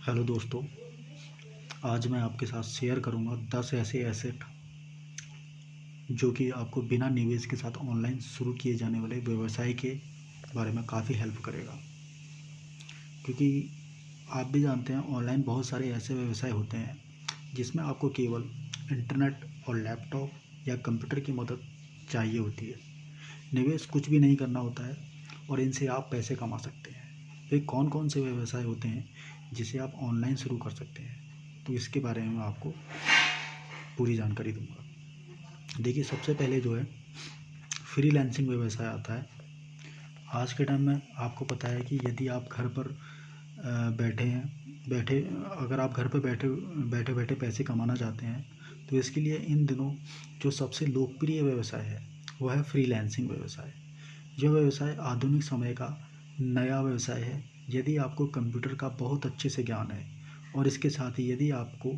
Hello दोस्तों, आज मैं आपके साथ शेयर करूंगा 10 ऐसे एसेट जो कि आपको बिना निवेश के साथ ऑनलाइन शुरू किए जाने वाले व्यवसाय के बारे में काफ़ी हेल्प करेगा। क्योंकि आप भी जानते हैं ऑनलाइन बहुत सारे ऐसे व्यवसाय होते हैं जिसमें आपको केवल इंटरनेट और लैपटॉप या कंप्यूटर की मदद चाहिए होती है। निवेश कुछ भी नहीं करना होता है और इनसे आप पैसे कमा सकते हैं। वे कौन कौन से व्यवसाय होते हैं जिसे आप ऑनलाइन शुरू कर सकते हैं, तो इसके बारे में मैं आपको पूरी जानकारी दूंगा। देखिए, सबसे पहले जो है फ्रीलांसिंग व्यवसाय आता है। आज के टाइम में आपको पता है कि यदि आप घर पर अगर आप घर पर बैठे बैठे पैसे कमाना चाहते हैं तो इसके लिए इन दिनों जो सबसे लोकप्रिय व्यवसाय है वह है फ्रीलांसिंग व्यवसाय। यह व्यवसाय आधुनिक समय का नया व्यवसाय है। यदि आपको कंप्यूटर का बहुत अच्छे से ज्ञान है और इसके साथ ही यदि आपको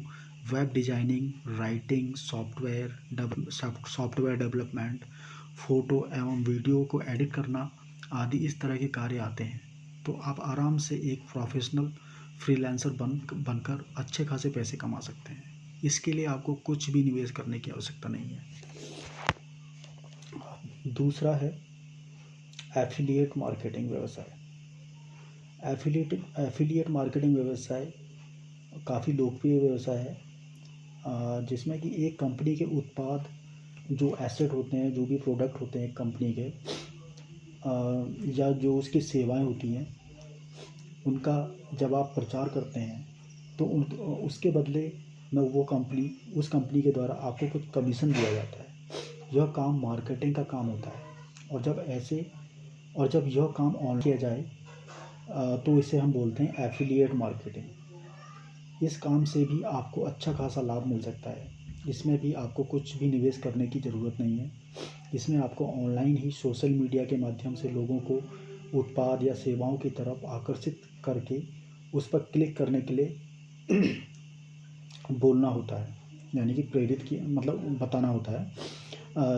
web designing, writing, software development, photo एवं वीडियो को एडिट करना आदि इस तरह के कार्य आते हैं, तो आप आराम से एक प्रोफेशनल फ्रीलांसर बनकर अच्छे खासे पैसे कमा सकते हैं। इसके लिए आपको कुछ भी निवेश करने की आवश्यकता नहीं है। दूसरा है एफिलिएट मार्केटिंग व्यवसाय। एफिलिएट मार्केटिंग व्यवसाय काफ़ी लोकप्रिय व्यवसाय है, जिसमें कि एक कंपनी के उत्पाद, जो एसेट होते हैं, जो भी प्रोडक्ट होते हैं एक कंपनी के, या जो उसकी सेवाएं होती हैं, उनका जब आप प्रचार करते हैं तो उसके बदले में उस कंपनी के द्वारा आपको कुछ कमीशन दिया जाता है। यह काम मार्केटिंग का काम होता है। और जब यह काम ऑन किया जाए तो इसे हम बोलते हैं एफिलिएट मार्केटिंग। इस काम से भी आपको अच्छा खासा लाभ मिल सकता है। इसमें भी आपको कुछ भी निवेश करने की ज़रूरत नहीं है। इसमें आपको ऑनलाइन ही सोशल मीडिया के माध्यम से लोगों को उत्पाद या सेवाओं की तरफ आकर्षित करके उस पर क्लिक करने के लिए बोलना होता है, यानी कि बताना होता है,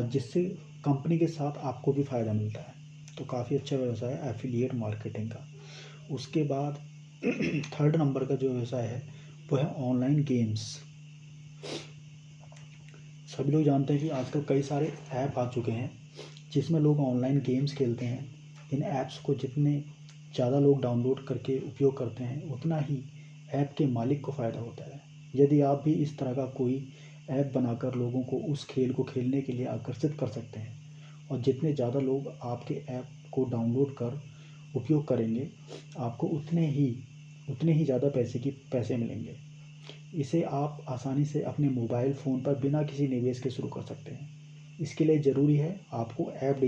जिससे कंपनी के साथ आपको भी फ़ायदा मिलता है। तो काफ़ी अच्छा व्यवसाय है एफिलिएट मार्केटिंग का। उसके बाद थर्ड नंबर का जो व्यवसाय है वो है ऑनलाइन गेम्स। सभी लोग जानते हैं कि आजकल कई सारे ऐप आ चुके हैं जिसमें लोग ऑनलाइन गेम्स खेलते हैं। इन ऐप्स को जितने ज़्यादा लोग डाउनलोड करके उपयोग करते हैं उतना ही ऐप के मालिक को फ़ायदा होता है। यदि आप भी इस तरह का कोई ऐप बनाकर लोगों को उस खेल को खेलने के लिए आकर्षित कर सकते हैं, और जितने ज़्यादा लोग आपके ऐप को डाउनलोड कर उपयोग करेंगे, आपको उतने ही ज़्यादा पैसे मिलेंगे। इसे आप आसानी से अपने मोबाइल फ़ोन पर बिना किसी निवेश के शुरू कर सकते हैं। इसके लिए ज़रूरी है आपको ऐप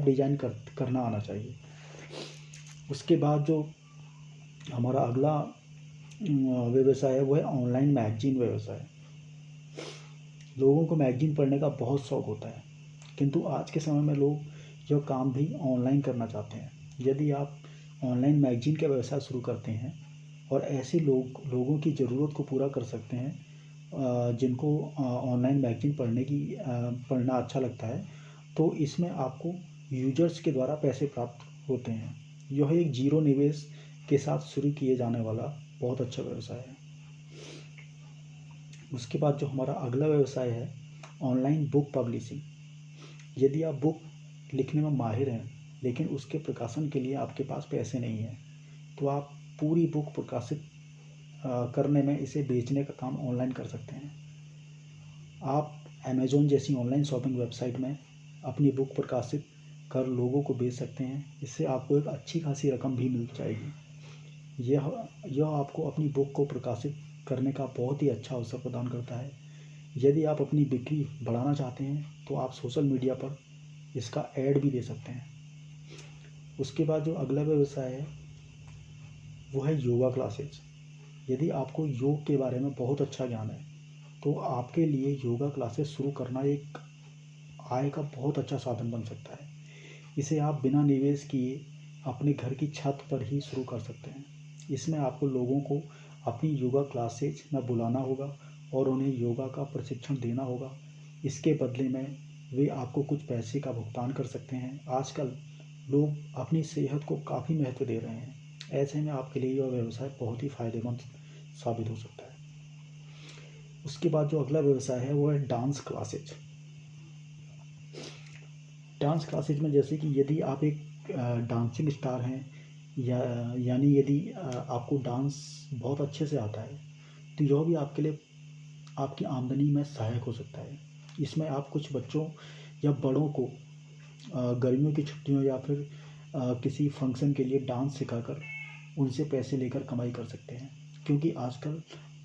डिज़ाइन करना आना चाहिए। उसके बाद जो हमारा अगला व्यवसाय है वो है ऑनलाइन मैगजीन व्यवसाय। लोगों को मैगजीन पढ़ने का बहुत शौक़ होता है, किंतु आज के समय में लोग यह काम भी ऑनलाइन करना चाहते हैं। यदि आप ऑनलाइन मैगजीन का व्यवसाय शुरू करते हैं और ऐसे लोगों की ज़रूरत को पूरा कर सकते हैं जिनको ऑनलाइन मैगजीन पढ़ना अच्छा लगता है, तो इसमें आपको यूजर्स के द्वारा पैसे प्राप्त होते हैं। यह एक जीरो निवेश के साथ शुरू किए जाने वाला बहुत अच्छा व्यवसाय है। उसके बाद जो हमारा अगला व्यवसाय है ऑनलाइन बुक पब्लिशिंग। यदि आप बुक लिखने में माहिर हैं लेकिन उसके प्रकाशन के लिए आपके पास पैसे नहीं हैं, तो आप पूरी बुक प्रकाशित करने में इसे बेचने का काम ऑनलाइन कर सकते हैं। आप अमेज़ॉन जैसी ऑनलाइन शॉपिंग वेबसाइट में अपनी बुक प्रकाशित कर लोगों को बेच सकते हैं। इससे आपको एक अच्छी खासी रकम भी मिल जाएगी। यह आपको अपनी बुक को प्रकाशित करने का बहुत ही अच्छा अवसर प्रदान करता है। यदि आप अपनी बिक्री बढ़ाना चाहते हैं तो आप सोशल मीडिया पर इसका ऐड भी दे सकते हैं। उसके बाद जो अगला व्यवसाय है वो है योगा क्लासेज। यदि आपको योग के बारे में बहुत अच्छा ज्ञान है तो आपके लिए योगा क्लासेस शुरू करना एक आय का बहुत अच्छा साधन बन सकता है। इसे आप बिना निवेश किए अपने घर की छत पर ही शुरू कर सकते हैं। इसमें आपको लोगों को अपनी योगा क्लासेज में बुलाना होगा और उन्हें योगा का प्रशिक्षण देना होगा। इसके बदले में वे आपको कुछ पैसे का भुगतान कर सकते हैं। आजकल लोग अपनी सेहत को काफ़ी महत्व दे रहे हैं ऐसे में आपके लिए यह व्यवसाय बहुत ही फ़ायदेमंद साबित हो सकता है। उसके बाद जो अगला व्यवसाय है वो है डांस क्लासेज। डांस क्लासेज में जैसे कि यदि आप एक डांसिंग स्टार हैं यानी यदि आपको डांस बहुत अच्छे से आता है, तो यह भी आपके लिए आपकी आमदनी में सहायक हो सकता है। इसमें आप कुछ बच्चों या बड़ों को गर्मियों की छुट्टियों या फिर किसी फंक्शन के लिए डांस सिखाकर उनसे पैसे लेकर कमाई कर सकते हैं, क्योंकि आजकल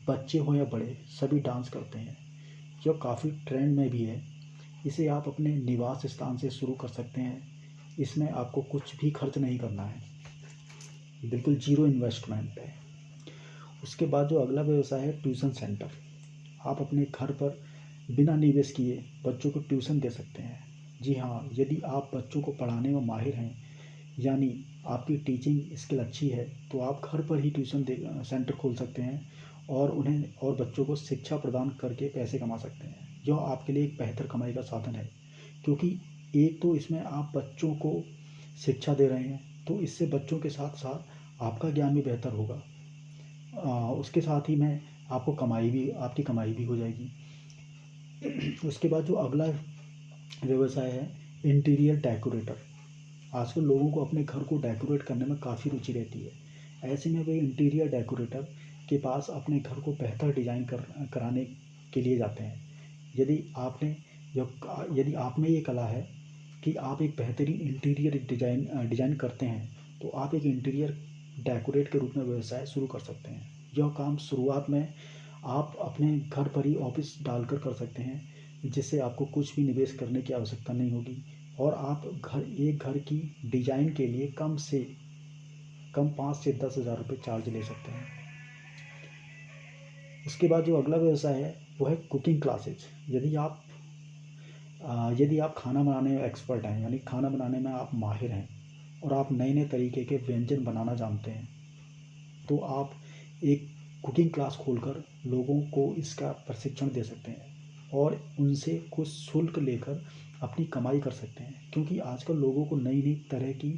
बच्चे हो या बड़े सभी डांस करते हैं। यह काफ़ी ट्रेंड में भी है। इसे आप अपने निवास स्थान से शुरू कर सकते हैं। इसमें आपको कुछ भी खर्च नहीं करना है, बिल्कुल जीरो इन्वेस्टमेंट है। उसके बाद जो अगला व्यवसाय है ट्यूशन सेंटर। आप अपने घर पर बिना निवेश किए बच्चों को ट्यूशन दे सकते हैं। जी हाँ, यदि आप बच्चों को पढ़ाने में माहिर हैं यानी आपकी टीचिंग स्किल अच्छी है, तो आप घर पर ही ट्यूशन सेंटर खोल सकते हैं और उन्हें और बच्चों को शिक्षा प्रदान करके पैसे कमा सकते हैं। यह आपके लिए एक बेहतर कमाई का साधन है, क्योंकि एक तो इसमें आप बच्चों को शिक्षा दे रहे हैं, तो इससे बच्चों के साथ साथ आपका ज्ञान भी बेहतर होगा। उसके साथ ही में आपकी कमाई भी हो जाएगी। उसके बाद जो अगला व्यवसाय है इंटीरियर डेकोरेटर। आजकल लोगों को अपने घर को डेकोरेट करने में काफ़ी रुचि रहती है। ऐसे में वे इंटीरियर डेकोरेटर के पास अपने घर को बेहतर डिज़ाइन कराने के लिए जाते हैं। यदि आप में ये कला है कि आप एक बेहतरीन इंटीरियर डिज़ाइन करते हैं, तो आप एक इंटीरियर डेकोरेट के रूप में व्यवसाय शुरू कर सकते हैं। यह काम शुरुआत में आप अपने घर पर ही ऑफिस डालकर कर सकते हैं, जिससे आपको कुछ भी निवेश करने की आवश्यकता नहीं होगी और आप एक घर की डिज़ाइन के लिए कम से कम 5 से 10 हज़ार रुपये चार्ज ले सकते हैं। उसके बाद जो अगला व्यवसाय है वो है कुकिंग क्लासेज। यदि आप खाना बनाने में एक्सपर्ट हैं यानी खाना बनाने में आप माहिर हैं और आप नए नए तरीके के व्यंजन बनाना जानते हैं, तो आप एक कुकिंग क्लास खोलकर लोगों को इसका प्रशिक्षण दे सकते हैं और उनसे कुछ शुल्क लेकर अपनी कमाई कर सकते हैं, क्योंकि आजकल लोगों को नई नई तरह की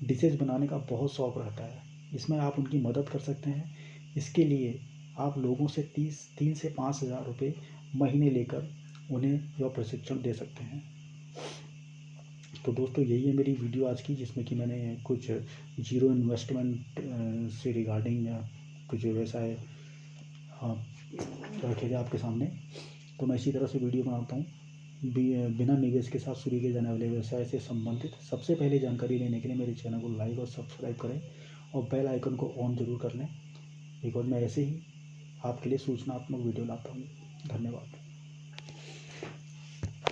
डिशेज़ बनाने का बहुत शौक़ रहता है। इसमें आप उनकी मदद कर सकते हैं। इसके लिए आप लोगों से 3 से 5 हज़ार रुपये महीने लेकर उन्हें यह प्रशिक्षण दे सकते हैं। तो दोस्तों यही है मेरी वीडियो आज की, जिसमें कि मैंने कुछ जीरो इन्वेस्टमेंट से रिगार्डिंग कुछ व्यवसाय रखे थे आपके सामने। तो मैं इसी तरह से वीडियो बनाता हूँ बिना निवेश के साथ शुरू किए जाने वाले व्यवसाय से संबंधित। सबसे पहले जानकारी लेने के लिए मेरे चैनल को लाइक और सब्सक्राइब करें और बेल आइकन को ऑन ज़रूर कर लें। एक और मैं ऐसे ही आपके लिए सूचनात्मक वीडियो लाता हूँ। धन्यवाद।